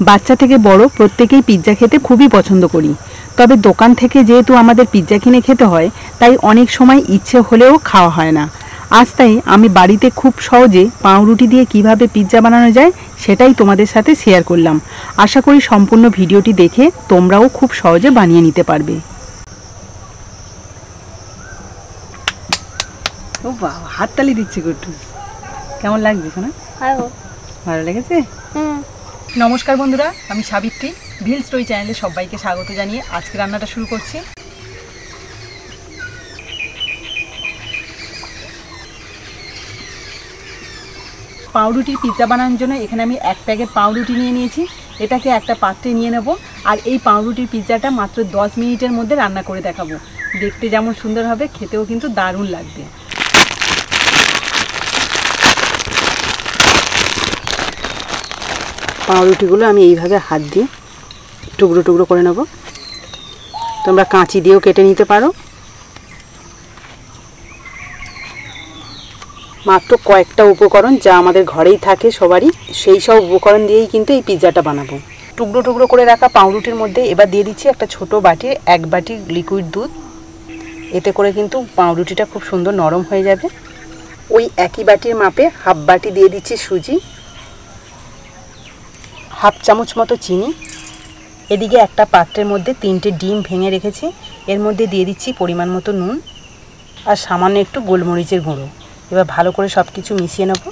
বাচ্চা থেকে বড় প্রত্যেকেই পিৎজা খেতে খুবই পছন্দ করি। তবে দোকান থেকে যেহেতু আমাদের পিৎজা কিনে খেতে হয়, তাই অনেক সময় ইচ্ছে হলেও খাওয়া হয় না। আজ তাই আমি বাড়িতে খুব সহজে পাউরুটি দিয়ে কিভাবে পিৎজা বানানো যায় সেটাই তোমাদের সাথে শেয়ার করলাম। আশা করি সম্পূর্ণ ভিডিওটি দেখে তোমরাও খুব সহজে বানিয়ে নিতে পারবে। ও বাবা, হাততালি দিচ্ছে গুড্ডু। কেমন লাগছে শোনা? ভালো লেগেছে? নমস্কার বন্ধুরা, আমি সাবিত্রী। ভিল স্টোরি চ্যানেলে সবাইকে স্বাগত জানিয়ে আজকে রান্নাটা শুরু করছি। পাউরুটির পিৎজা বানানোর জন্য এখানে আমি 1 প্যাকেট পাউরুটি নিয়ে নিয়েছি। এটাকে একটা পাত্রে নিয়ে নেব আর এই পাউরুটির পিৎজাটা মাত্র 10 মিনিটের মধ্যে রান্না করে দেখাবো। দেখতে যেমন সুন্দর হবে, খেতেও কিন্তু দারুণ লাগবে। পাউরুটিগুলো আমি এইভাবে হাত দিয়ে টুকরো টুকরো করে নেব। তোমরা কাঁচি দিয়েও কেটে নিতে পারো। মাত্র কয়েকটা উপকরণ যা আমাদের ঘরেই থাকে সবারই, সেই সব উপকরণ দিয়েই কিন্তু এই পিৎজাটা বানাবো। টুকরো টুকরো করে রাখা পাউরুটির মধ্যে এবার দিয়ে দিচ্ছি একটা ছোট বাটির 1 বাটি লিকুইড দুধ। এতে করে কিন্তু পাউরুটিটা খুব সুন্দর নরম হয়ে যাবে। ওই একই বাটির মাপে হাফ বাটি দিয়ে দিচ্ছি সুজি, হাফ চামচ মতো চিনি। এদিকে একটা পাত্রের মধ্যে 3টে ডিম ভেঙে রেখেছি, এর মধ্যে দিয়ে দিচ্ছি পরিমাণ মতো নুন আর সামান্য একটু গোলমরিচের গুঁড়ো। এবার ভালো করে সব কিছু মিশিয়ে নেব।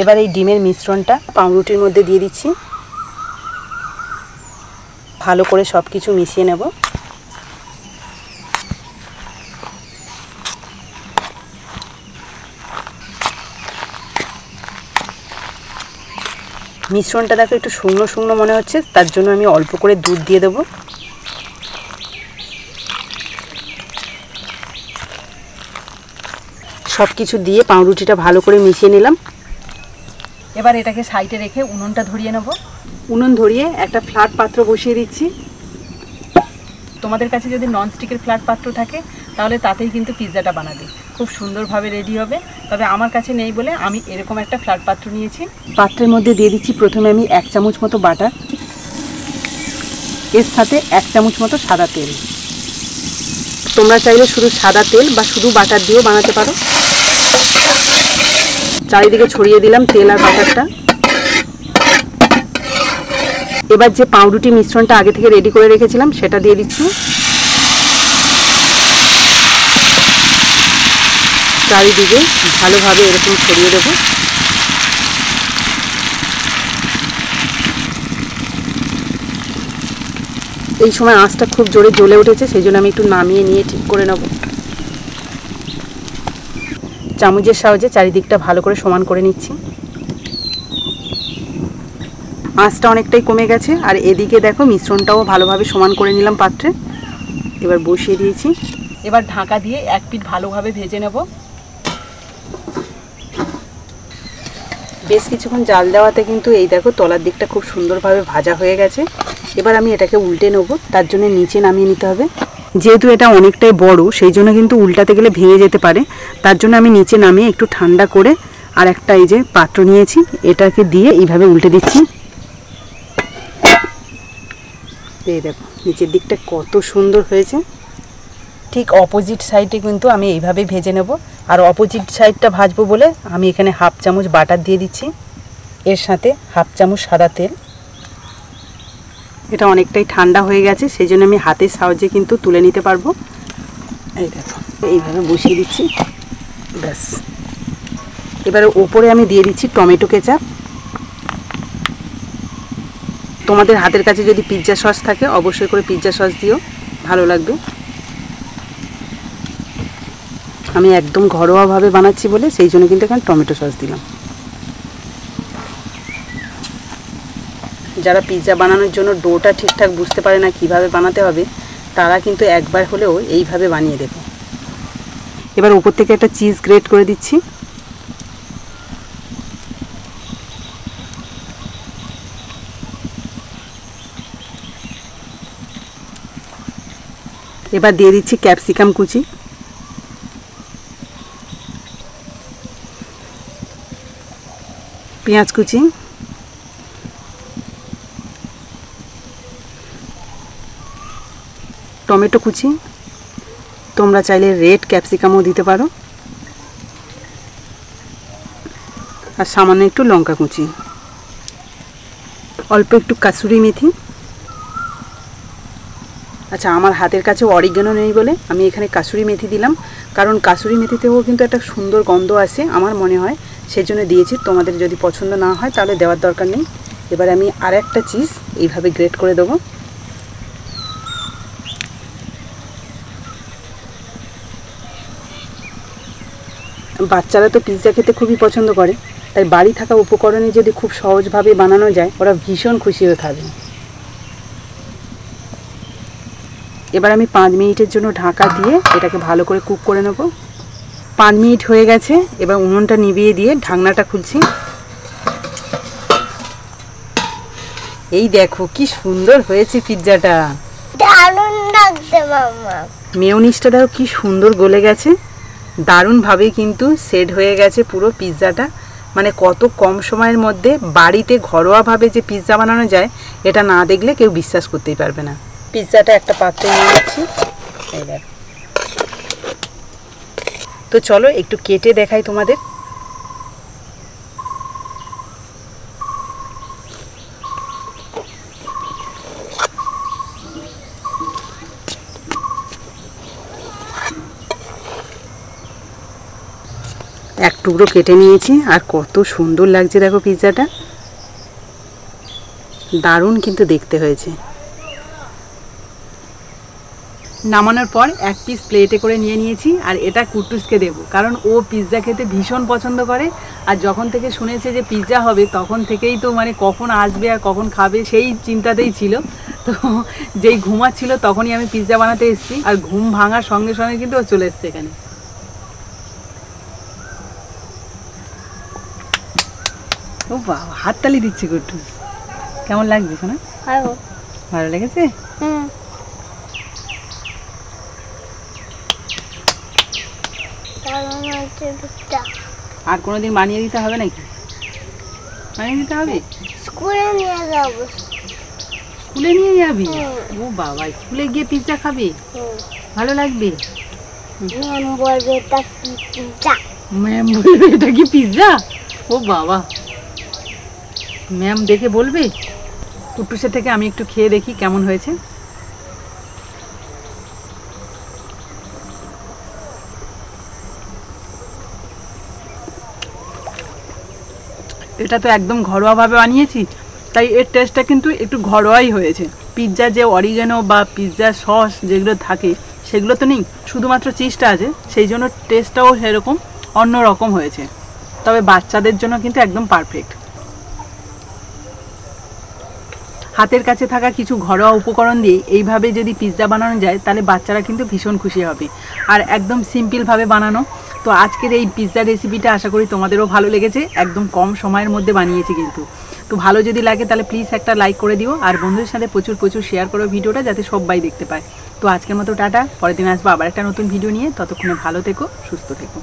এবার এই ডিমের মিশ্রণটা পাউরুটির মধ্যে দিয়ে দিচ্ছি। ভালো করে সব কিছু মিশিয়ে নেব। মিশ্রণটা দেখো একটু শুকনো শুকনো মনে হচ্ছে, তার জন্য আমি অল্প করে দুধ দিয়ে দেবো। সব কিছু দিয়ে পাউরুটিটা ভালো করে মিশিয়ে নিলাম। এবার এটাকে সাইডে রেখে উনুনটা ধরিয়ে নেব। উনুন ধরিয়ে একটা ফ্ল্যাট পাত্র বসিয়ে দিচ্ছি। তোমাদের কাছে যদি ননস্টিকের ফ্ল্যাট পাত্র থাকে তাহলে তাতেই কিন্তু পিৎজাটা বানাবে খুব সুন্দরভাবে রেডি হবে। তবে আমার কাছে নেই বলে আমি এরকম একটা ফ্ল্যাট পাত্র নিয়েছি। পাত্রের মধ্যে দিয়ে দিচ্ছি প্রথমে আমি 1 চামচ মতো বাটার, এর সাথে 1 চামচ মতো সাদা তেল। তোমরা চাইলে শুধু সাদা তেল বা শুধু বাটার দিয়েও বানাতে পারো। চারিদিকে ছড়িয়ে দিলাম তেল আর বাটারটা। এবার যে পাউরুটি মিশ্রণটা আগে থেকে রেডি করে রেখেছিলাম সেটা দিয়ে দিচ্ছি। চারিদিকে ভালোভাবে এরকম ছড়িয়ে দেব। এই সময় আঁচটা খুব জোরে জ্বলে উঠেছে, সেই জন্য আমি একটু নামিয়ে নিয়ে ঠিক করে নেব। চামচের সাহায্যে চারিদিকটা ভালো করে সমান করে নিচ্ছি। আঁচটা অনেকটাই কমে গেছে আর এদিকে দেখো মিশ্রণটাও ভালোভাবে সমান করে নিলাম পাত্রে। এবার বসিয়ে দিয়েছি। এবার ঢাকা দিয়ে 1 পিঠ ভালোভাবে ভেজে নেব। বেশ কিছুক্ষণ জাল দেওয়াতে কিন্তু এই দেখো তলার দিকটা খুব সুন্দরভাবে ভাজা হয়ে গেছে। এবার আমি এটাকে উল্টে নেব, তার জন্য নিচে নামিয়ে নিতে হবে। যেহেতু এটা অনেকটাই বড়, সেই জন্য কিন্তু উল্টাতে গেলে ভেঙে যেতে পারে। তার জন্য আমি নিচে নামিয়ে একটু ঠান্ডা করে আর একটা এই যে পাত্র নিয়েছি, এটাকে দিয়ে এইভাবে উল্টে দিচ্ছি। এই দেখো নিচের দিকটা কত সুন্দর হয়েছে। ঠিক অপোজিট সাইডে কিন্তু আমি এইভাবেই ভেজে নেব। আর অপোজিট সাইডটা ভাজবো বলে আমি এখানে হাফ চামচ বাটার দিয়ে দিচ্ছি, এর সাথে হাফ চামচ সাদা তেল। এটা অনেকটাই ঠান্ডা হয়ে গেছে, সেই জন্য আমি হাতের সাহায্যে কিন্তু তুলে নিতে পারবো। এই দেখো এইভাবে বসিয়ে দিচ্ছি। ব্যাস, এবারে ওপরে আমি দিয়ে দিচ্ছি টমেটো কেচাপ। তোমাদের হাতের কাছে যদি পিৎজা সস থাকে অবশ্যই করে পিৎজা সস দিও, ভালো লাগবে। আমি একদম ঘরোয়াভাবে বানাচ্ছি বলে সেই জন্য কিন্তু এখানে টমেটো সস দিলাম। যারা পিৎজা বানানোর জন্য ডোটা ঠিকঠাক বুঝতে পারে না কিভাবে বানাতে হবে, তারা কিন্তু একবার হলেও এইভাবে বানিয়ে দেবে। এবার উপর থেকে একটা চিজ গ্রেট করে দিচ্ছি। এবার দিয়ে দিচ্ছি ক্যাপসিকাম কুচি। পেঁয়াজ কুচি, টমেটো কুচি, তোমরা চাইলে রেড ক্যাপসিকামও দিতে পারো, আর সামান্য একটু লঙ্কা কুচি, অল্প একটু কাসুরি মেথি। আচ্ছা, আমার হাতের কাছে অরিগানো নেই বলে আমি এখানে কাসুরি মেথি দিলাম, কারণ কাসুরি মেথিতেও কিন্তু একটা সুন্দর গন্ধ আসে আমার মনে হয়, সেই জন্য দিয়েছি। তোমাদের যদি পছন্দ না হয় তাহলে দেওয়ার দরকার নেই। এবার আমি আর একটা চিজ এইভাবে গ্রেট করে দেবো। বাচ্চারা তো পিৎজা খেতে খুবই পছন্দ করে, তাই বাড়ি থাকা উপকরণে যদি খুব সহজভাবে বানানো যায় ওরা ভীষণ খুশি হয়ে খাবে। এবার আমি 5 মিনিটের জন্য ঢাকা দিয়ে এটাকে ভালো করে কুক করে নেব। 5 মিনিট হয়ে গেছে, এবার উনুনটা নিভিয়ে দিয়ে ঢাকনাটা খুলছি। এই দেখো কি সুন্দর হয়েছে পিৎজাটা, দারুণ লাগছে মাম্মা। মেয়োনিজটাও কি সুন্দর গলে গেছে, দারুণভাবে কিন্তু সেট হয়ে গেছে পুরো পিৎজাটা। মানে কত কম সময়ের মধ্যে বাড়িতে ঘরোয়াভাবে যে পিৎজা বানানো যায় এটা না দেখলে কেউ বিশ্বাস করতেই পারবে না। পিৎজাটা একটা পাত্রে নিয়ে নিচ্ছি। এইবার তো চলো একটু কেটে দেখাই তোমাদের। এক টুকরো কেটে নিয়েছি, আর কত সুন্দর লাগছে দেখো পিৎজাটা, দারুণ কিন্তু দেখতে হয়েছে। নামানোর পর এক পিস প্লেটে করে নিয়ে নিয়েছি, আর এটা কুট্টুসকে দেবো, কারণ ও পিৎজা খেতে ভীষণ পছন্দ করে। আর যখন থেকে শুনেছে যে পিৎজা হবে তখন থেকেই তো মানে কখন আসবে আর কখন খাবে সেই চিন্তাতেই ছিল। তো যেই ঘুমাচ্ছিল তখনই আমি পিৎজা বানাতে এসেছি, আর ঘুম ভাঙার সঙ্গে সঙ্গে কিন্তু ও চলে এসছে এখানে। ও বাবা, হাততালি দিচ্ছে কুট্টুস। কেমন লাগছে শোনা? ভালো লেগেছে? আর কোনোদিন বানিয়ে দিতে হবে নাকি? বানিয়ে দিতে হবে? স্কুলে নিয়ে যাব। স্কুলে নিয়ে যাবি? ও বাবা, স্কুলে গিয়ে পিৎজা খাবি? ভালো লাগবে? ম্যাম বলবে এটা কি পিৎজা। ম্যাম বলবে এটা কি পিৎজা? ও বাবা, ম্যাম দেখে বলবে? কুট্টুসের থেকে আমি একটু খেয়ে দেখি কেমন হয়েছে। এটা তো একদম ঘরোয়াভাবে বানিয়েছি, তাই এর টেস্টটা কিন্তু একটু ঘরোয়াই হয়েছে। পিৎজা যে অরিগানো বা পিৎজা সস যেগুলো থাকে সেগুলো তো নেই, শুধুমাত্র চিজটা আছে, সেই জন্য টেস্টটাও সেরকম অন্য রকম হয়েছে। তবে বাচ্চাদের জন্য কিন্তু একদম পারফেক্ট। হাতের কাছে থাকা কিছু ঘরোয়া উপকরণ দিয়ে এইভাবে যদি পিৎজা বানানো যায় তাহলে বাচ্চারা কিন্তু ভীষণ খুশি হবে, আর একদম সিম্পলভাবে বানানো। তো আজকের এই পিৎজা রেসিপিটা আশা করি তোমাদেরও ভালো লেগেছে, একদম কম সময়ের মধ্যে বানিয়েছি কিন্তু। তো ভালো যদি লাগে তাহলে প্লিজ একটা লাইক করে দিও, আর বন্ধুদের সাথে প্রচুর প্রচুর শেয়ার করো ভিডিওটা, যাতে সবাই দেখতে পায়। তো আজকের মতো টাটা, পরের দিন আসবো আবার একটা নতুন ভিডিও নিয়ে। ততক্ষণে ভালো থেকো, সুস্থ থেকো।